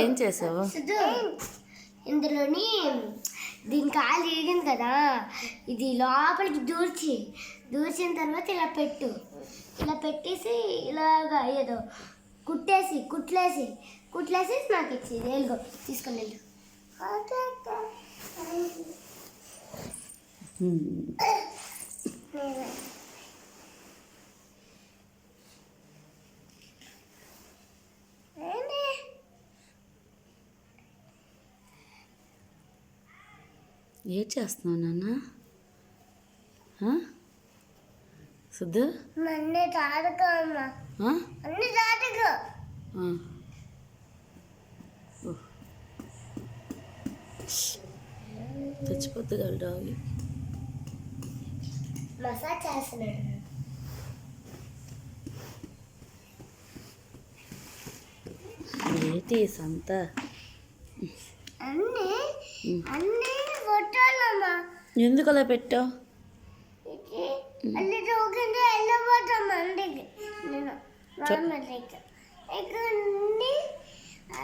ఏం చేసావు? ఇందులోని దీని కాలు ఇరిగింది కదా, ఇది లోపలికి దూర్చిన తర్వాత ఇలా పెట్టేసి ఇలాగా ఏదో కుట్లేసి నాకు ఇచ్చింది. వెళ్ళిగో తీసుకొని వెళ్ళు. ఏం చేస్తున్నావు నాన్న? సుద్దు అన్నీ తాడుకో అమ్మా, అన్నీ తాడుకో. చచ్చిపోద్ది కదా డాగి. మసాజ్ చేస్తున్నాడు. ఏంటి సంత? అన్నీ ఫోటోలమ్మా. ఎందుకు అలా పెట్టావు? అన్ని చూకుంటే వెళ్ళిపోతాం మందికి. నేను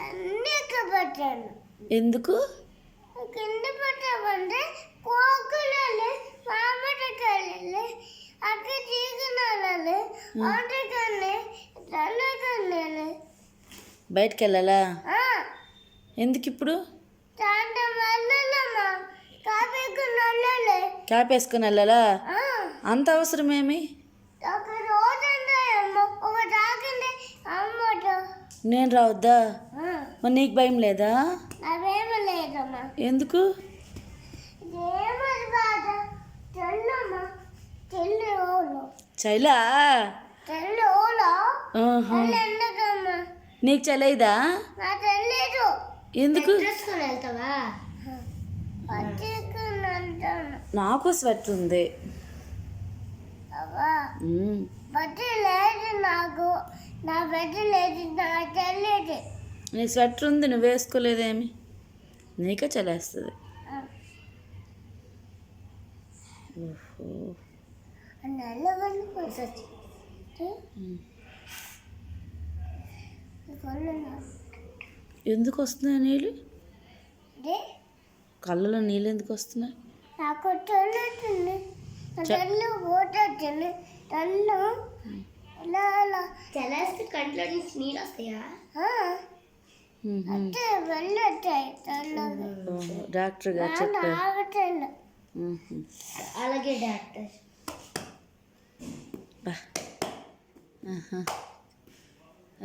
అన్నీ ఎక్కడ పెట్టాను. ఎందుకు కింద పెట్టామంటే కోకులు మామిడికాయలు అక్కడ చీకనాలు ఆటకాన్ని తల్లకన్నాను. బయటికి వెళ్ళాలా? ఎందుకు ఇప్పుడు? క్యాప్ వేసుకుని వెళ్ళాలా? అంత అవసరమేమి? నేను రావద్దా? మరి నీకు భయం లేదా? ఎందుకు? చైలా నీకు చలేదా? ఎందుకు? నాకు స్వెట్ ఉంది. నీ స్వెటర్ ఉంది, నువ్వు వేసుకోలేదేమి? నీకే చలేస్తుంది. ఎందుకు వస్తున్నాయి నీళ్ళు? కళ్ళలో నీళ్ళు ఎందుకు వస్తున్నాయి? నాకు చలేస్తే కంట్లో నుంచి నీళ్ళు వస్తాయా? డాక్టర్ గారు చెప్పారు. అలాగే డాక్టర్.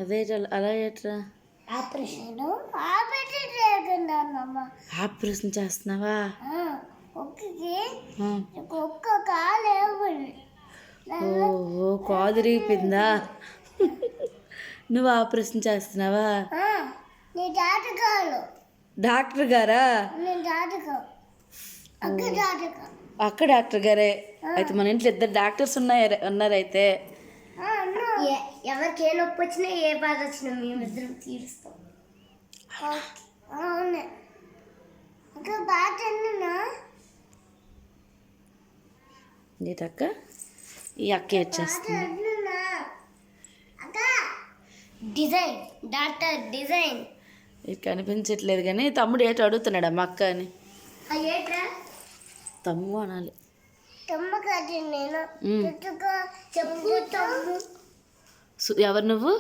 అదే అలా ఎట్రా? ఆపరేషన్ చేస్తున్నావా? ఒక్క కాలు ఓహో, కాదురిగిపోయిందా? నువ్వు ఆపరేషన్ చేస్తున్నావా? డాక్టర్ గారా? అక్క డాక్టర్ గారే. అయితే మన ఇంట్లో ఇద్దరు డాక్టర్స్ ఉన్నారైతే. ఎవరికి ఏ నొప్పి వచ్చినా ఏ బాధ వచ్చినా మేమిద్దరం తీరుస్తాం. అవును. నీటక్క ఈ అక్క ఏడ్చేస్తుంది. డిజైన్ డాక్టర్ డిజైన్ ఇది కనిపించట్లేదు కానీ తమ్ముడు ఏటో అడుగుతున్నాడు అమ్మ అక్క అని. తమ్ము అనాలి. ఎవరు నువ్వు?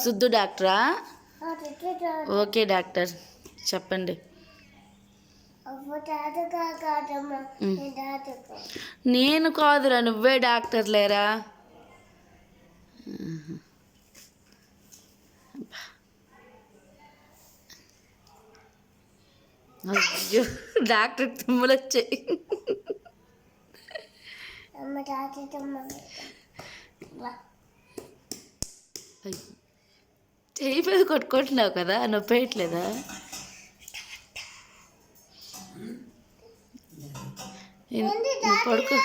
సుద్దు డాక్టరా? ఓకే డాక్టర్, చెప్పండి. నేను కాదురా, నువ్వే డాక్టర్ లేరా? అయ్యో, డాక్టర్ తుమ్ములు వచ్చాయి. చెయ్యి మీద కొట్టుకుంటున్నావు కదా, నొప్పి వేయట్లేదా? పడుకో.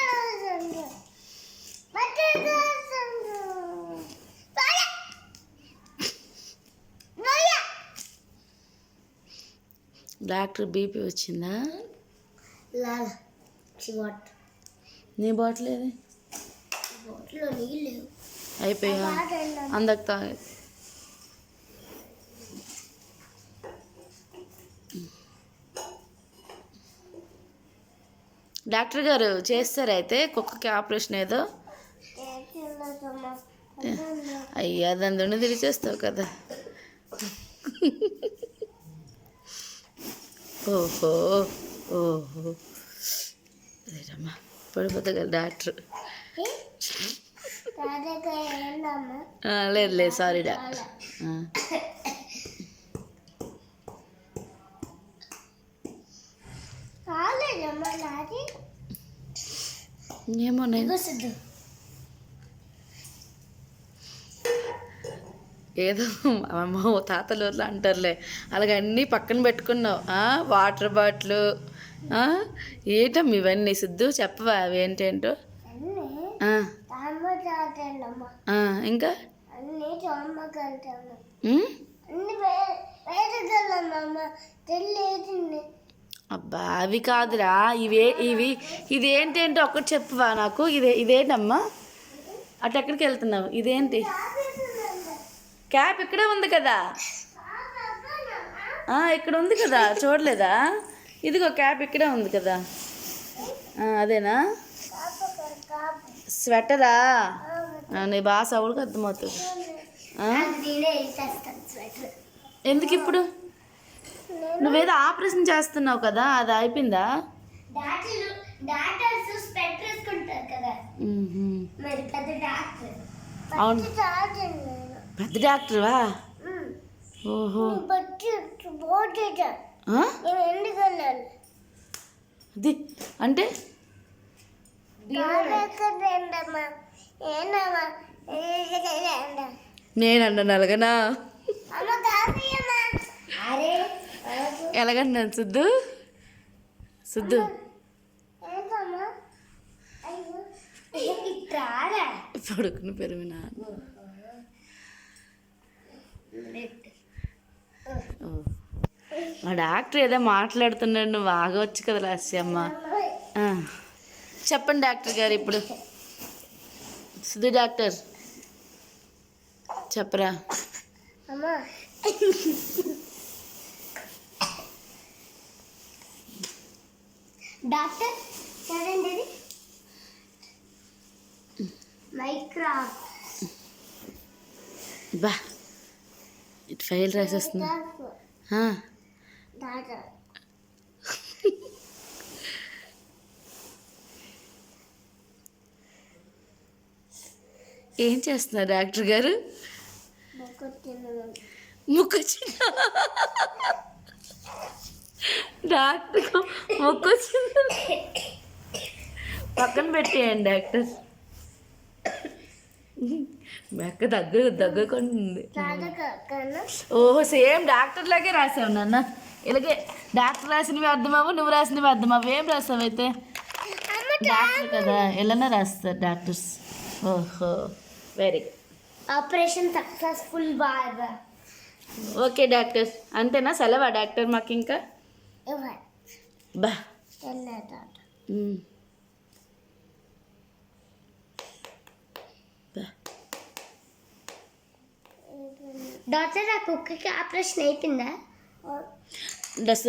డాక్టర్ బీపీ వచ్చిందా? నీ బాటిల్ ఏది? బాటిల్లో నీళ్ళు లేవు. అయిపోయా అందకు తాగే డాక్టర్ గారు చేస్తారా అయితే కుక్కకి ఆపరేషన్ ఏదో అయ్యా దాని దుండి తిరిచేస్తావు కదా ఓహో ఓహో అదేమ్మా పడిపోతా కదా డాక్టర్ లేదు లేదు సారీ డాక్టర్ ఏమో ఏదో అమ్మో తాతలు ఊర్లో అంటారులే అలాగే అన్నీ పక్కన పెట్టుకున్నావు వాటర్ బాటిల్ ఏంటమ్మా ఇవన్నీ సిద్ధు చెప్పవా అవి ఏంటేంటో ఇంకా అబ్బా అవి కాదురా ఇదేంటేంటో ఒక్కటి చెప్పవా నాకు ఇదేంటమ్మా అటు ఎక్కడికి వెళ్తున్నావు ఇదేంటి క్యాప్ ఇక్కడే ఉంది కదా ఇక్కడ ఉంది కదా చూడలేదా ఇదిగో క్యాప్ ఇక్కడే ఉంది కదా అదేనా స్వెటరా నీ బాగా సౌడికి అర్థమవుతుంది ఎందుకు ఇప్పుడు నువ్వేదో ఆపరేషన్ చేస్తున్నావు కదా అది అయిపోయిందా అవును పెద్ద డాక్టర్వా ఓహో అది అంటే నేనన్నాను అలాగనా ఎలాగన్నాను సిద్ధు పడుకుని పెరిగినా మా డాక్టర్ ఏదో మాట్లాడుతున్నాడు నువ్వు ఆగవచ్చు కదా లాస్యమ్మ చెప్పండి డాక్టర్ గారు ఇప్పుడు సిద్ధు డాక్టర్ చెప్పరా డాక్టర్ చదండి మైక్రా బా ఇటు ఫైల్ రాసేస్తున్నా ఏం చేస్తున్నారు డాక్టర్ గారు ముక్కు డాక్టర్ ముక్కు పక్కన పెట్టేయండి డాక్టర్ మెక్క దగ్గకుంటుంది ఓహో సేమ్ డాక్టర్ లాగే రాసావు నాన్న ఇలాగే డాక్టర్ రాసినవి అర్థమవు నువ్వు రాసినవి అర్థమవు ఏం రాసావు అయితే డాక్టర్ కదా ఎలానే రాస్తారు డాక్టర్స్ ఓహో వెరీ గుడ్ ఆపరేషన్ సక్సెస్ఫుల్ బాగా ఓకే డాక్టర్ అంతేనా సెలవా డాక్టర్ మాకు ఇంకా బా డాక్టర్ ఆ కుక్కకి ఆపరేషన్ అయిపోయిందా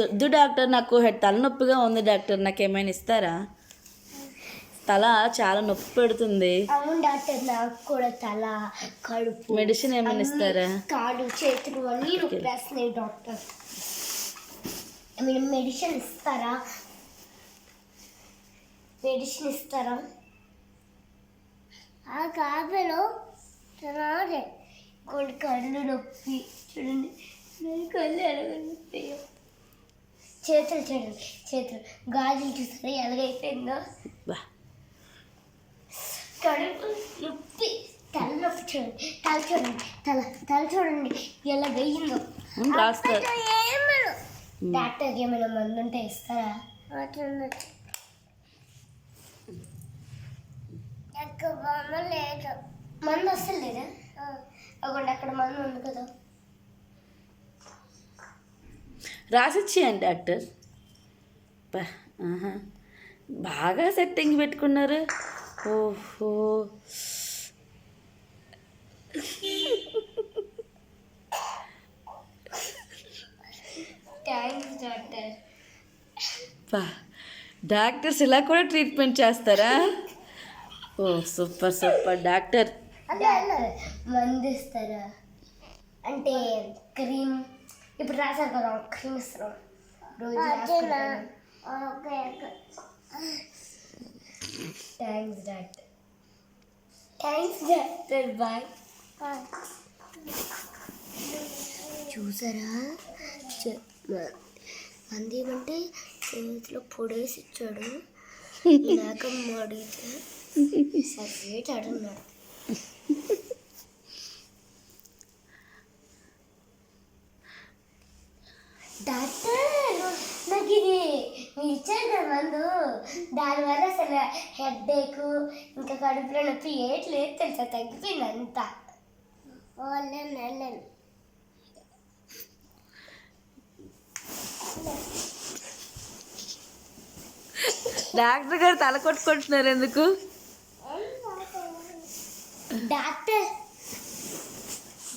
వద్దు డాక్టర్ నాకు తలనొప్పిగా ఉంది డాక్టర్ నాకు ఏమైనా ఇస్తారా తల చాలా నొప్పి పెడుతుంది అవును డాక్టర్ నాకు కూడా తల కడుపు మెడిసిన్ ఏమైనా ఇస్తారా కాళ్ళు చేతులు అన్నీ నొప్పేస్తున్నాయి డాక్టర్ మీరు మెడిసిన్ ఇస్తారా ఆ కాపీలో తినాలి కొన్ని కళ్ళు నొప్పి చూడండి కళ్ళు ఎలాగొస్తాయో చేతులు గాజులు చూస్తారా ఎలాగైపోయిందో కడుపు నొప్పి తల నొప్పి చూడండి తల చూడండి ఎలా వెయ్యిందో డాక్టర్కి ఏమైనా మందు ఉంటే ఇస్తారా లేదు మందు వస్తుంది లేదా అక్కడ అక్కడ మందు ఉంది కదా రాసిచ్చేయండి డాక్టర్ బాగా సెట్టింగ్ పెట్టుకున్నారు ఓహో థ్యాంక్స్ డాక్టర్. బా డాక్టర్స్ ఇలా కూడా ట్రీట్మెంట్ చేస్తారా? ఓ సూపర్ సూపర్ డాక్టర్. మందు ఇస్తారా అంటే క్రీమ్ ఇప్పుడు రాసారు కదా క్రీమ్ ఇస్తాం రోజు. Thanks doctor. Thanks doctor. Bye. చూసారా అందేమంటే చేతిలో పొడేసి ఇచ్చాడు. లేకమ్మ అడిగితే సపరేట్ అడున్నాడు. డాక్టర్ నాకు ఇది మీరు ఇచ్చారు కదా మందు, దానివల్ల అసలు హెడ్ఏక్ ఇంకా కడుపులో నొప్పి ఏట్లేదు తెలుసా, తగ్గిపోయింది అంతా. డాక్టర్ గారు తల కొట్టుకుంటున్నారు ఎందుకు? డాక్టర్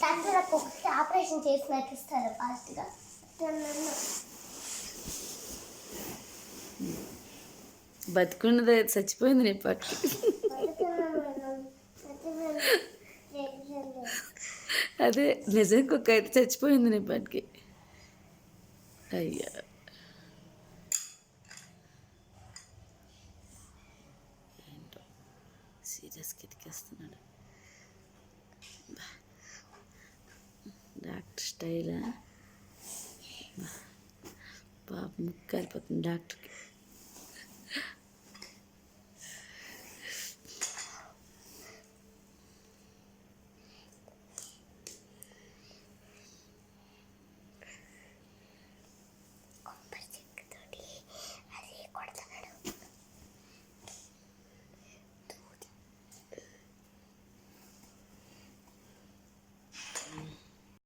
డాక్టర్ నాకు ఒకటి ఆపరేషన్ చేసి నాకు ఇస్తారు ఫాస్ట్గా. బతుకున్నది చచ్చిపోయింది నీ పట్టు. అదే నిజం కుక్క అయితే చచ్చిపోయింది నీ పట్టుకి. అయ్యా ఏంటో సీరియస్గా ఎతికేస్తున్నాడు. డాక్టర్ స్టైలా పాప ముక్కు కాలిపోతుంది డాక్టర్కి.